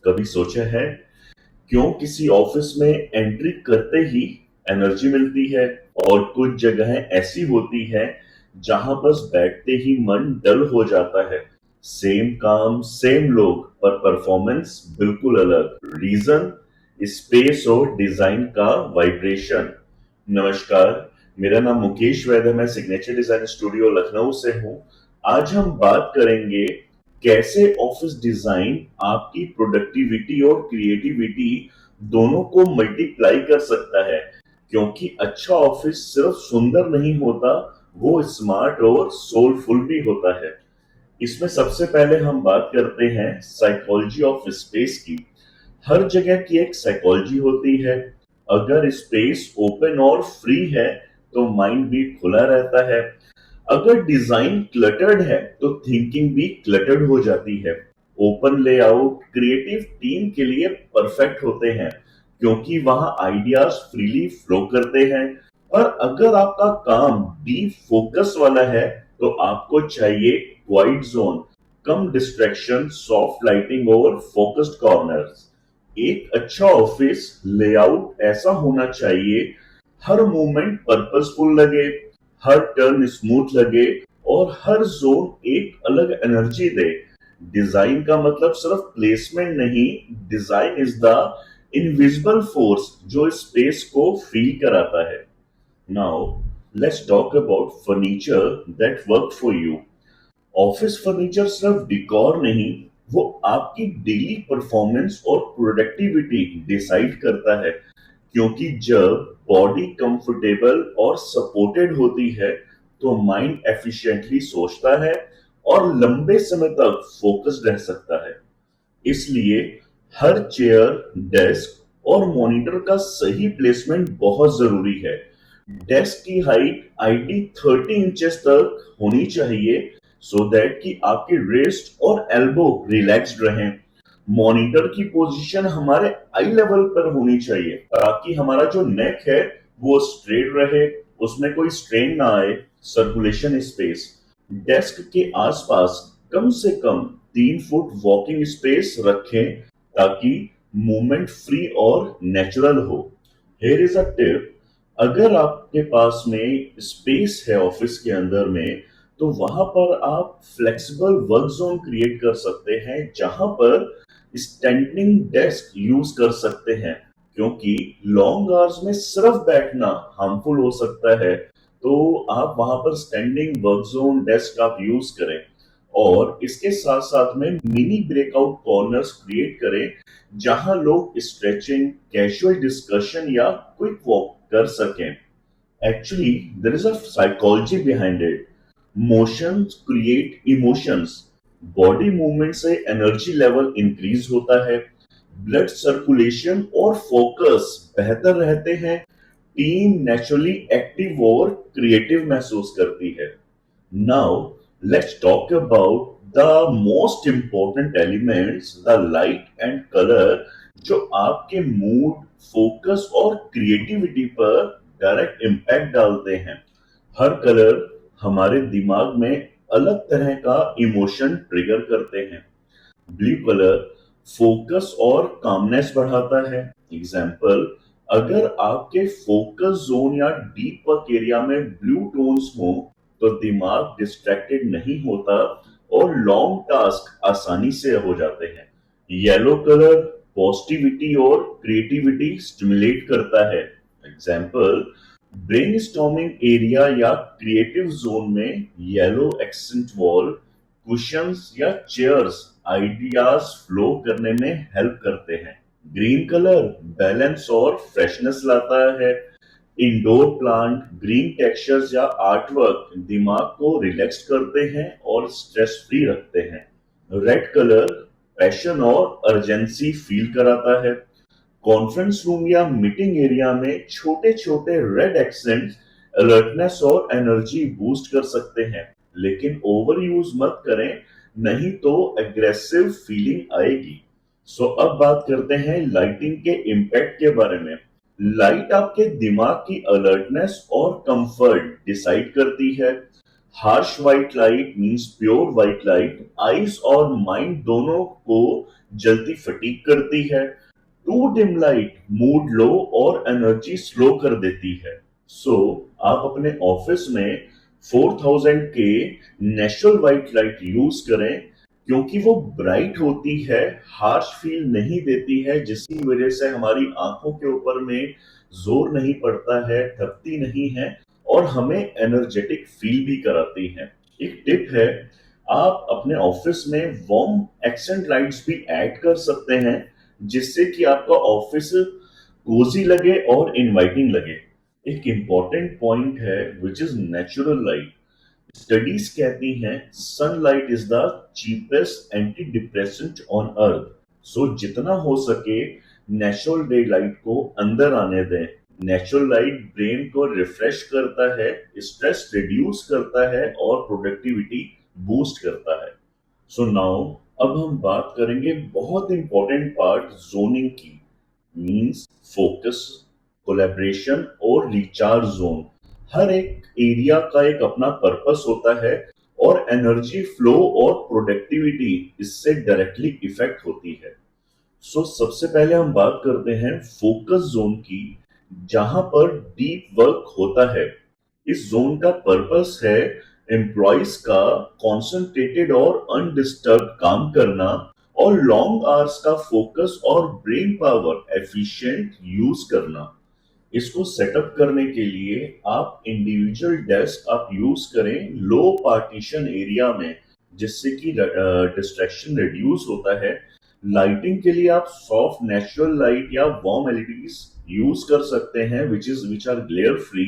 कभी सोचा है क्यों किसी ऑफिस में एंट्री करते ही एनर्जी मिलती है और कुछ जगहें ऐसी होती है जहां बस बैठते ही मन डल हो जाता है। सेम काम सेम लोग पर परफॉर्मेंस बिल्कुल अलग। रीजन स्पेस और डिजाइन का वाइब्रेशन। नमस्कार, मेरा नाम मुकेश वैद है। मैं सिग्नेचर डिजाइन स्टूडियो लखनऊ से हूं। आज हम बात करेंगे कैसे ऑफिस डिजाइन आपकी प्रोडक्टिविटी और क्रिएटिविटी दोनों को मल्टीप्लाई कर सकता है। क्योंकि अच्छा ऑफिस सिर्फ सुंदर नहीं होता, वो स्मार्ट और सोलफुल भी होता है। इसमें सबसे पहले हम बात करते हैं साइकोलॉजी ऑफ स्पेस की। हर जगह की एक साइकोलॉजी होती है। अगर स्पेस ओपन और फ्री है तो माइंड भी खुला रहता है। अगर डिजाइन क्लटर्ड है तो थिंकिंग भी क्लटर्ड हो जाती है। ओपन लेआउट क्रिएटिव टीम के लिए परफेक्ट होते हैं क्योंकि वहां आइडियाज फ्रीली फ्लो करते हैं। और अगर आपका काम डीप फोकस वाला है तो आपको चाहिए क्वाइट जोन, कम डिस्ट्रैक्शन, सॉफ्ट लाइटिंग और फोकस्ड कॉर्नर्स। एक अच्छा ऑफिस लेआउट ऐसा होना चाहिए हर मूवमेंट पर्पसफुल लगे, हर टर्न स्मूथ लगे और हर जोन एक अलग एनर्जी दे। डिजाइन का मतलब सिर्फ प्लेसमेंट नहीं, design is the invisible force जो स्पेस को फील कराता है। Now let's talk about furniture that work for you. Office furniture सिर्फ डिकॉर नहीं, वो आपकी डेली परफॉर्मेंस और प्रोडक्टिविटी डिसाइड करता है। क्योंकि जब बॉडी कंफर्टेबल और सपोर्टेड होती है तो माइंड एफिशिएंटली सोचता है और लंबे समय तक फोकस्ड रह सकता है। इसलिए हर चेयर, डेस्क और मॉनिटर का सही प्लेसमेंट बहुत जरूरी है। डेस्क की हाइट आईडी 30 इंचेस तक होनी चाहिए सो दैट कि आपकी रिस्ट और एल्बो रिलैक्स्ड रहें। मॉनिटर की पोजीशन हमारे आई लेवल पर होनी चाहिए ताकि हमारा जो नेक है वो स्ट्रेट रहे, उसमें कोई स्ट्रेन ना आए। सर्कुलेशन स्पेस, डेस्क के आसपास कम से कम 3 फुट वॉकिंग स्पेस रखें ताकि मूवमेंट फ्री और नेचुरल हो। Here is a tip. अगर आपके पास में स्पेस है ऑफिस के अंदर में तो वहां पर आप फ्लेक्सिबल वर्क जोन क्रिएट कर सकते हैं जहां पर स्टैंडिंग डेस्क यूज कर सकते हैं। क्योंकि लॉन्ग आवर्स में सिर्फ बैठना हार्मफुल हो सकता है, तो आप वहां पर स्टैंडिंग वर्क जोन डेस्क आप यूज करें। और इसके साथ साथ में मिनी ब्रेकआउट कॉर्नर्स क्रिएट करें जहां लोग स्ट्रेचिंग, कैजुअल डिस्कशन या क्विक वॉक कर सकें। Actually there is a psychology behind it. Motions create emotions. Body movement से एनर्जी लेवल इंक्रीज होता है, ब्लड सर्कुलेशन और फोकस बेहतर रहते हैं। टीम नेचुरली एक्टिव और क्रिएटिव महसूस करती है। Now, let's talk about the most important elements, the light and color, जो आपके मूड, फोकस और क्रिएटिविटी पर डायरेक्ट इम्पैक्ट डालते हैं। हर कलर हमारे दिमाग में अलग तरह का इमोशन ट्रिगर करते हैं। ब्लू कलर फोकस और कामनेस बढ़ाता है। एग्जाम्पल, अगर आपके फोकस जोन या डीप वर्क एरिया में ब्लू टोन्स हो तो दिमाग डिस्ट्रैक्टेड नहीं होता और लॉन्ग टास्क आसानी से हो जाते हैं। येलो कलर पॉजिटिविटी और क्रिएटिविटी स्टिमुलेट करता है। एग्जाम्पल, ब्रेनस्टॉर्मिंग एरिया या क्रिएटिव जोन में येलो एक्सेंट वॉल, कुशंस या चेयर्स आइडियाज फ्लो करने में हेल्प करते हैं। ग्रीन कलर बैलेंस और फ्रेशनेस लाता है। इंडोर प्लांट, ग्रीन टेक्सचर्स या आर्टवर्क दिमाग को रिलैक्स करते हैं और स्ट्रेस फ्री रखते हैं। रेड कलर पैशन और अर्जेंसी फील कराता है। कॉन्फ्रेंस रूम या मीटिंग एरिया में छोटे छोटे रेड एक्सेंट्स अलर्टनेस और एनर्जी बूस्ट कर सकते हैं, लेकिन ओवर यूज मत करें, नहीं तो एग्रेसिव फीलिंग आएगी। अब बात करते हैं लाइटिंग के इम्पैक्ट के बारे में। लाइट आपके दिमाग की अलर्टनेस और कंफर्ट डिसाइड करती है। Harsh white light means pure white light eyes और माइंड दोनों को जल्दी फटीग करती है। Too dim light mood low और एनर्जी स्लो कर देती है। सो आप अपने ऑफिस में 4000 के नेचुरल व्हाइट लाइट यूज करें, क्योंकि वो ब्राइट होती है, हार्श फील नहीं देती है, जिसकी वजह से हमारी आंखों के ऊपर में जोर नहीं पड़ता है, थकती नहीं है और हमें एनर्जेटिक फील भी कराती है। एक टिप है, आप अपने ऑफिस में वार्म एक्सेंट लाइट्स भी ऐड कर सकते हैं, जिससे कि आपका ऑफिस कोजी लगे और इनवाइटिंग लगे। एक इंपॉर्टेंट पॉइंट है which is natural light. Studies कहती हैं sunlight is the cheapest antidepressant on earth. So जितना हो सके नेचुरल डे लाइट को अंदर आने दें। नेचुरल लाइट ब्रेन को रिफ्रेश करता है, स्ट्रेस रिड्यूस करता है और प्रोडक्टिविटी बूस्ट करता है। सो नाउ अब हम बात करेंगे बहुत इंपॉर्टेंट पार्ट जोनिंग की। मीन्स फोकस, कोलैबोरेशन और रिचार्ज जोन। हर एक एरिया का एक अपना पर्पस होता है और एनर्जी फ्लो और प्रोडक्टिविटी इससे डायरेक्टली इफेक्ट होती है। सो सबसे पहले हम बात करते हैं फोकस जोन की, जहां पर डीप वर्क होता है। इस जोन का पर्पस है एम्प्लॉयज का कॉन्सेंट्रेटेड और अनडिस्टर्ब काम करना और लॉन्ग आवर्स का फोकस और ब्रेन पावर एफिशिएंट यूज करना। इसको सेटअप करने के लिए आप इंडिविजुअल डेस्क आप यूज करें लो पार्टीशन एरिया में, जिससे कि डिस्ट्रैक्शन रिड्यूस होता है। लाइटिंग के लिए आप सॉफ्ट नेचुरल लाइट या वार्म एलईडीज यूज कर सकते हैं which are glare free.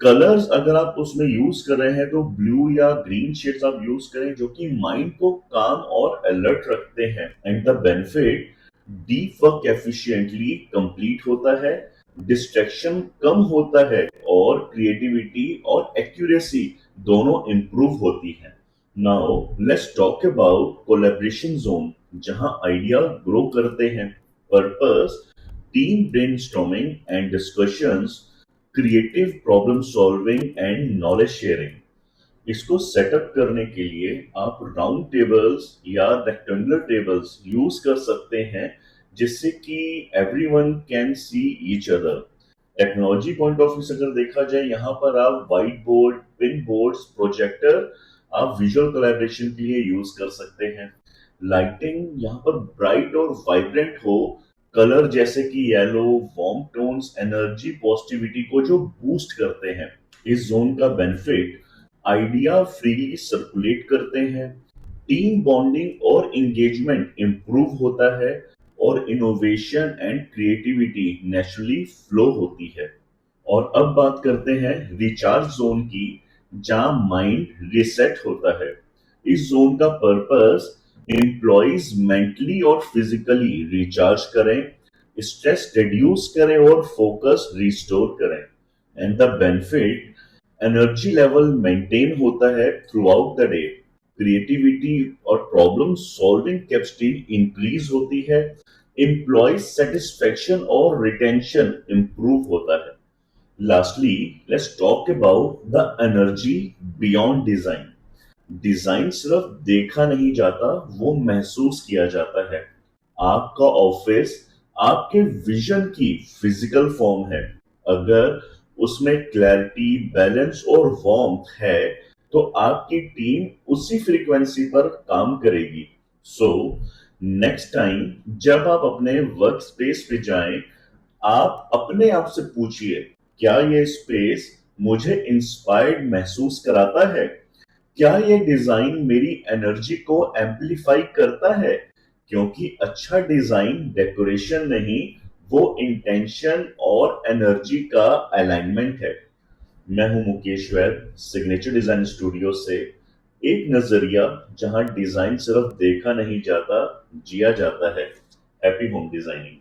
Colours अगर आप उसमें यूज कर रहे हैं तो ब्लू या ग्रीन शेड्स आप यूज करें, जो कि माइंड को काम और अलर्ट रखते हैं। And the benefit, deep work efficiently complete होता है, डिस्ट्रैक्शन कम होता है और क्रिएटिविटी और एक्यूरेसी दोनों इंप्रूव होती है। Now let's talk about collaboration zone, जहां आइडिया ग्रो करते हैं। Purpose, team brainstorming and discussions, creative problem solving and knowledge sharing. इसको सेटअप करने के लिए आप राउंड टेबल्स या रेक्टेंगुलर टेबल्स यूज कर सकते हैं, जिससे कि everyone can see each other. Technology point of view से अगर देखा जाए, यहाँ पर आप white board, pin boards, projector आप विजुअल कोलैबोरेशन के लिए यूज कर सकते हैं। लाइटिंग यहाँ पर ब्राइट और वाइब्रेंट हो, कलर जैसे कि yellow, warm tones energy positivity को जो बूस्ट करते हैं। इस जोन का बेनिफिट, आइडिया फ्रीली सर्कुलेट करते हैं, टीम बॉन्डिंग और एंगेजमेंट इंप्रूव होता है और innovation and creativity naturally flow होती है। और अब बात करते हैं रिचार्ज जोन की, जहां माइंड रिसेट होता है। इस जोन का पर्पस एम्प्लॉइज मेंटली और फिजिकली रिचार्ज करें, स्ट्रेस रिड्यूस करें और फोकस रिस्टोर करें। And the benefit, energy level maintain होता है through out the day, creativity और प्रॉब्लम सॉल्विंग कैपेसिटी इंक्रीज होती है, एम्प्लॉय सेटिस्फेक्शन और रिटेंशन इंप्रूव होता है। Lastly, let's talk about the energy beyond design. Design सिर्फ देखा नहीं जाता, वो महसूस किया जाता है। आपका ऑफिस आपके विजन की फिजिकल फॉर्म है। अगर उसमें क्लैरिटी, बैलेंस और वार्मथ है, तो आपकी टीम उसी फ्रीक्वेंसी पर काम करेगी। सो नेक्स्ट टाइम जब आप अपने वर्क स्पेस पे जाएं, आप अपने आप से पूछिए, क्या ये स्पेस मुझे इंस्पायर्ड महसूस कराता है? क्या ये डिजाइन मेरी एनर्जी को एम्पलीफाई करता है? क्योंकि अच्छा डिजाइन डेकोरेशन नहीं, वो इंटेंशन और एनर्जी का अलाइनमेंट है। मैं हूं मुकेश वैद, सिग्नेचर डिजाइन स्टूडियो से। एक नजरिया जहां डिजाइन सिर्फ देखा नहीं जाता, जिया जाता है। Happy home designing.